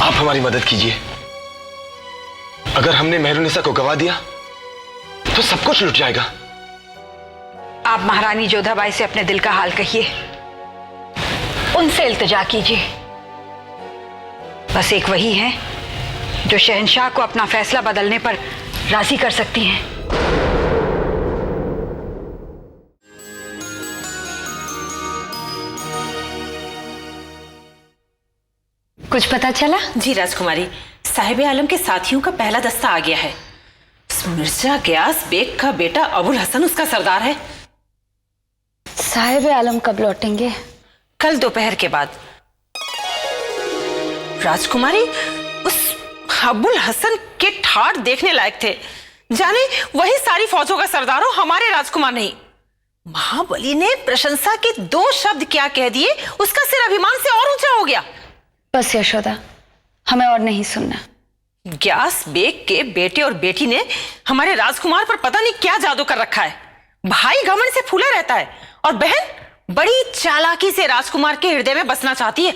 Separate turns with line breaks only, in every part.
आप हमारी मदद कीजिए। अगर हमने मेहरुनिसा को गवा दिया तो सब कुछ लुट जाएगा।
आप महारानी जोधाबाई से अपने दिल का हाल कहिए, उनसे इल्तिजा कीजिए। बस एक वही है जो शहंशाह को अपना फैसला बदलने पर राजी कर सकती हैं। कुछ पता चला?
जी राजकुमारी, साहिब आलम के साथियों का पहला दस्ता आ गया है। मिर्जा गयास बेग का बेटा अबुल हसन उसका सरदार है।
साहिब आलम कब लौटेंगे?
कल दोपहर के बाद। राजकुमारी, उस अबुल हसन के ठाठ देखने लायक थे। जाने वही सारी फौजों का सरदार हो, हमारे राजकुमार नहीं। महाबली ने प्रशंसा के 2 शब्द क्या कह दिए, उसका सिर अभिमान से और ऊंचा हो गया।
बस यशोदा, हमें और नहीं सुनना।
ग्यास बेग के बेटे और बेटी ने हमारे राजकुमार पर पता नहीं क्या जादू कर रखा है। भाई घमंड से फूला रहता है और बहन बड़ी चालाकी से राजकुमार के हृदय में बसना चाहती है।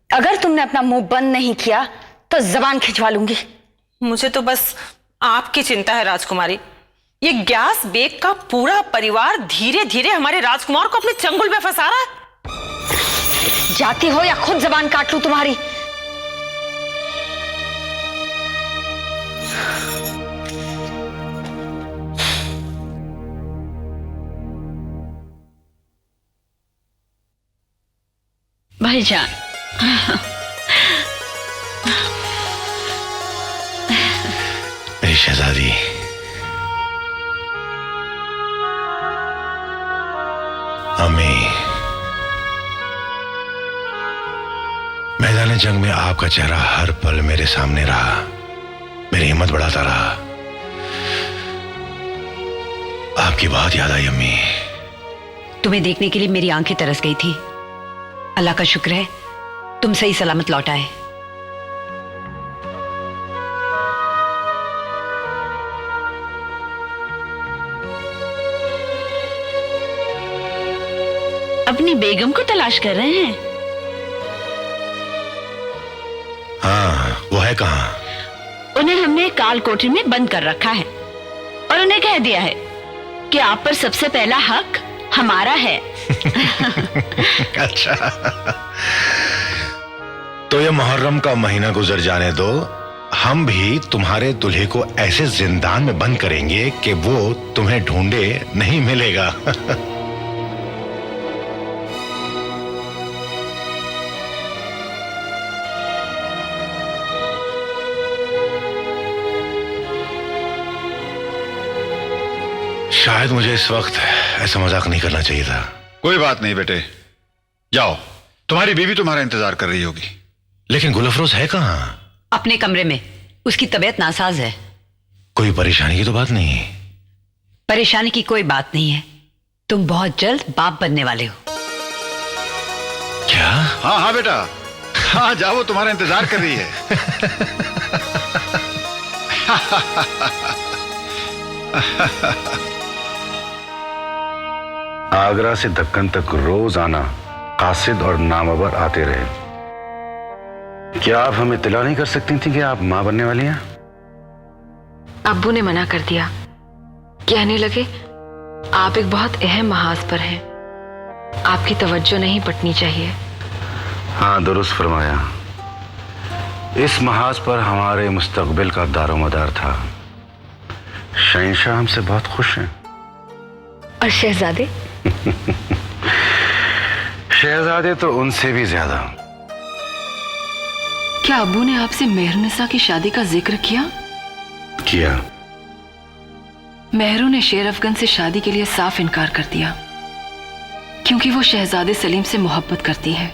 अगर तुमने अपना मुंह बंद नहीं किया तो जबान खिंचवा लूंगी।
मुझे तो बस आपकी चिंता है राजकुमारी। ये ग्यास बेग का पूरा परिवार धीरे धीरे हमारे राजकुमार को अपने चंगुल में फंसा रहा है।
जाती हो या खुद जबान काट लूं तुम्हारी। भाईजान,
मेरी शहजादी, अम्मी, मैदान जंग में आपका चेहरा हर पल मेरे सामने रहा, मेरी हिम्मत बढ़ाता रहा। आपकी बहुत याद आई अम्मी।
तुम्हें देखने के लिए मेरी आंखें तरस गई थी। अल्लाह का शुक्र है तुम सही सलामत लौट आए। अपनी बेगम को तलाश कर रहे हैं?
हाँ, वो है कहाँ?
उन्हें हमने काल कोठरी में बंद कर रखा है और उन्हें कह दिया है कि आप पर सबसे पहला हक हमारा है।
अच्छा, तो ये मुहर्रम का महीना गुजर जाने दो, हम भी तुम्हारे दूल्हे को ऐसे जिंदान में बंद करेंगे कि वो तुम्हें ढूंढे नहीं मिलेगा। शायद मुझे इस वक्त ऐसा मजाक नहीं करना चाहिए था।
कोई बात नहीं बेटे, जाओ, तुम्हारी बीवी तुम्हारा इंतजार कर रही होगी।
लेकिन गुल अफरोज है कहाँ?
अपने कमरे में, उसकी तबीयत नासाज है।
कोई परेशानी की तो बात नहीं?
परेशानी की कोई बात नहीं है। तुम बहुत जल्द बाप बनने वाले हो।
क्या?
हाँ हाँ बेटा, हाँ जाओ, तुम्हारा इंतजार कर रही है।
आगरा से दक्कन तक रोज आना कासिद और नामवर आते रहे। क्या आप हमें इत्तला नहीं कर सकती थी कि आप मां बनने वाली हैं?
अब्बू ने मना कर दिया। कहने लगे आप एक बहुत अहम महाज पर हैं, आपकी तवज्जो नहीं पटनी चाहिए।
हाँ, दुरुस्त फरमाया। इस महाज पर हमारे मुस्तकबिल का दारोमदार था। शहंशाह हमसे बहुत खुश हैं।
और शहजादे?
शहजादे तो उनसे भी ज्यादा।
क्या अब्बू ने आपसे मेहरुनिसा की शादी का जिक्र किया?
किया।
मेहरू ने शेर अफगन से शादी के लिए साफ इनकार कर दिया क्योंकि वो शहजादे सलीम से मोहब्बत करती है।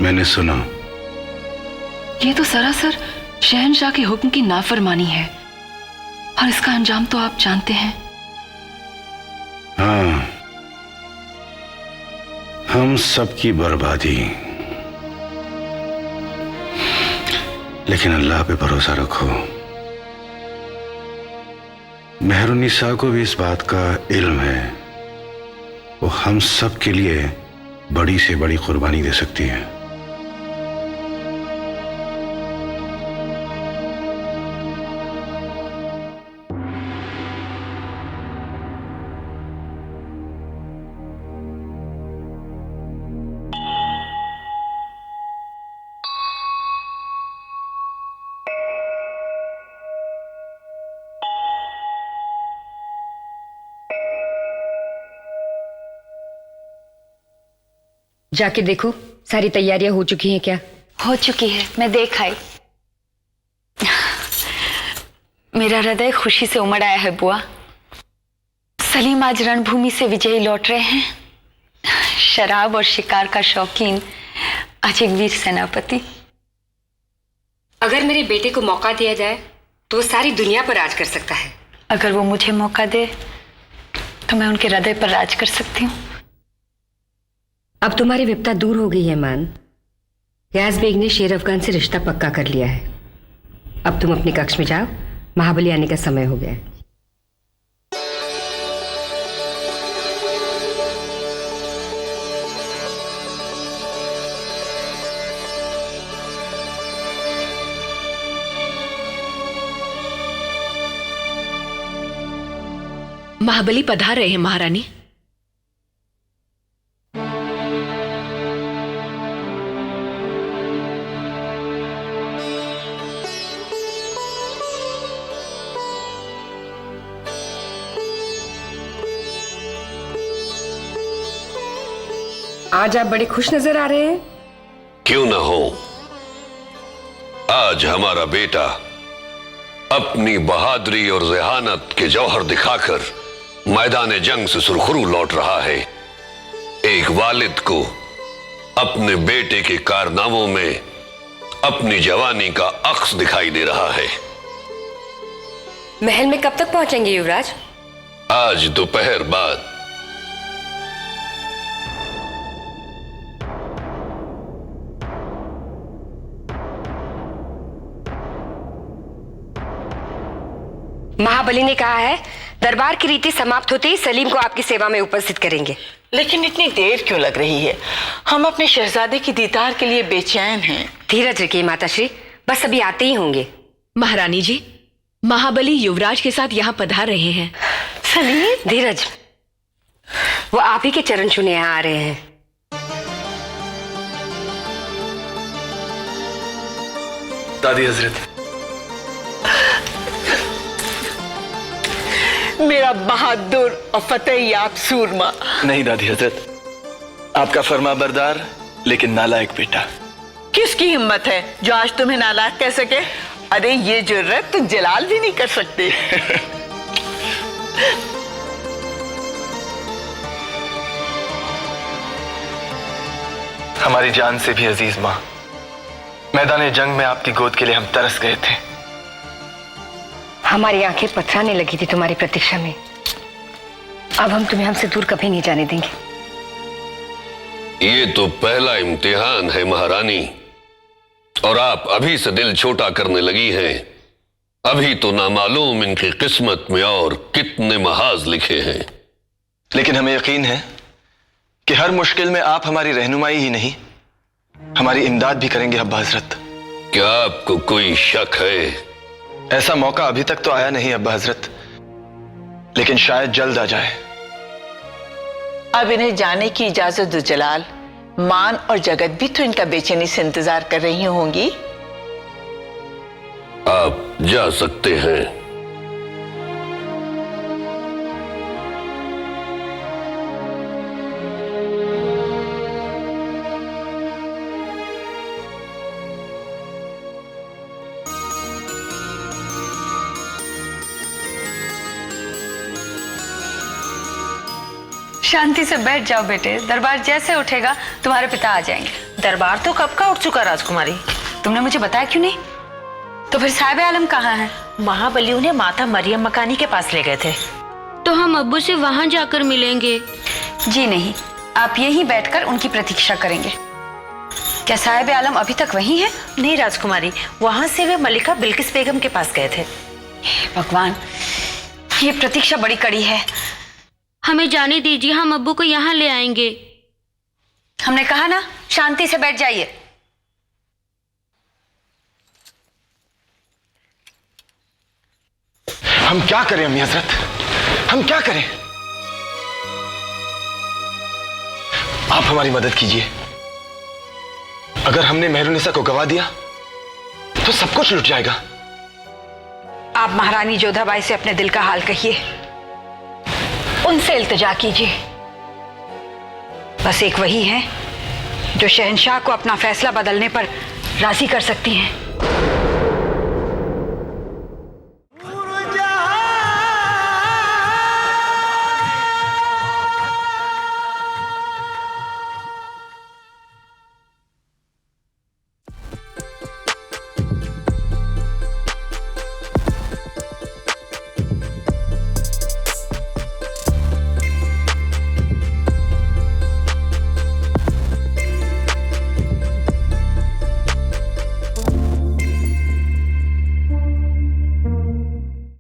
मैंने सुना।
ये तो सरासर शहंशाह के हुक्म की नाफरमानी है और इसका अंजाम तो आप जानते हैं।
हाँ, हम सबकी बर्बादी। लेकिन अल्लाह पे भरोसा रखो। मेहरुनिसा को भी इस बात का इल्म है, वो हम सब के लिए बड़ी से बड़ी कुर्बानी दे सकती है।
जाके देखो सारी तैयारियां हो चुकी हैं क्या?
हो चुकी है, मैं देख आई। मेरा हृदय खुशी से उमड़ आया है बुआ। सलीम आज रणभूमि से विजयी लौट रहे हैं। शराब और शिकार का शौकीन, आज एक वीर सेनापति।
अगर मेरे बेटे को मौका दिया जाए तो वो सारी दुनिया पर राज कर सकता है।
अगर वो मुझे मौका दे तो मैं उनके हृदय पर राज कर सकती हूँ।
अब तुम्हारी विपदा दूर हो गई है मान। गयास बेग ने शेर अफगान से रिश्ता पक्का कर लिया है। अब तुम अपने कक्ष में जाओ, महाबली आने का समय हो गया है।
महाबली पधार रहे हैं महारानी।
आज आप बड़े खुश नजर आ रहे हैं।
क्यों ना हो, आज हमारा बेटा अपनी बहादुरी और ज़हानत के जौहर दिखाकर मैदान जंग से सुरखरू लौट रहा है। एक वालिद को अपने बेटे के कारनामों में अपनी जवानी का अक्स दिखाई दे रहा है।
महल में कब तक पहुंचेंगे युवराज?
आज दोपहर बाद।
महाबली ने कहा है दरबार की रीति समाप्त होते ही सलीम को आपकी सेवा में उपस्थित करेंगे।
लेकिन इतनी देर क्यों लग रही है? हम अपने शहजादे की दीदार के लिए बेचैन हैं।
धीरज रखिए माताश्री, बस अभी आते ही होंगे।
महारानी जी, महाबली युवराज के साथ यहाँ पधार रहे हैं।
सलीम,
धीरज, वो आप ही के चरण छूने यहाँ आ रहे हैं।
दादी हजरत,
मेरा बहादुर और फतेह याब सूरमा।
नहीं दादी हजरत, आपका फर्मा बरदार लेकिन नालायक बेटा।
किसकी हिम्मत है जो आज तुम्हें नालायक कह सके? अरे ये जुर्रत तो जलाल भी नहीं कर सकते।
हमारी जान से भी अजीज माँ, मैदान जंग में आपकी गोद के लिए हम तरस गए थे।
हमारी आंखें पथराने लगी थी तुम्हारी प्रतीक्षा में। अब हम तुम्हें हमसे दूर कभी नहीं जाने देंगे।
ये तो पहला इम्तिहान है महारानी, और आप अभी से दिल छोटा करने लगी हैं। अभी तो नामालूम इनकी किस्मत में और कितने महाज लिखे हैं।
लेकिन हमें यकीन है कि हर मुश्किल में आप हमारी रहनुमाई ही नहीं, हमारी इमदाद भी करेंगे अब्बा हजरत।
क्या आपको कोई शक है?
ऐसा मौका अभी तक तो आया नहीं अब्बा हजरत, लेकिन शायद जल्द आ जाए।
अब इन्हें जाने की इजाजत दो जलाल। मान और जगत भी तो इनका बेचैनी से इंतजार कर रही होंगी।
आप जा सकते हैं।
शांति से बैठ जाओ बेटे, दरबार जैसे उठेगा तुम्हारे पिता आ जाएंगे।
दरबार तो कब का उठ चुका राजकुमारी।
तुमने मुझे बताया क्यों नहीं? तो फिर साहिब आलम कहाँ हैं?
महाबली उन्हें माता मरियम मकानी के पास ले गए थे।
तो हम अब्बू से वहां जाकर मिलेंगे।
जी नहीं, आप यहीं बैठकर उनकी प्रतीक्षा करेंगे। क्या साहिब आलम अभी तक वहीं हैं?
नहीं राजकुमारी, वहां से वे मलिका बिल्किस बेगम के पास गए थे।
भगवान, ये प्रतीक्षा बड़ी कड़ी है।
हमें जाने दीजिए, हम अब्बू को यहाँ ले आएंगे।
हमने कहा ना, शांति से बैठ जाइए।
हम क्या करें अम्मी हजरत, हम क्या करें? आप हमारी मदद कीजिए। अगर हमने मेहरुनिसा को गवा दिया तो सब कुछ लुट जाएगा।
आप महारानी जोधाबाई से अपने दिल का हाल कहिए, उनसे इल्तिजा कीजिए। बस एक वही है जो शहंशाह को अपना फैसला बदलने पर राजी कर सकती हैं।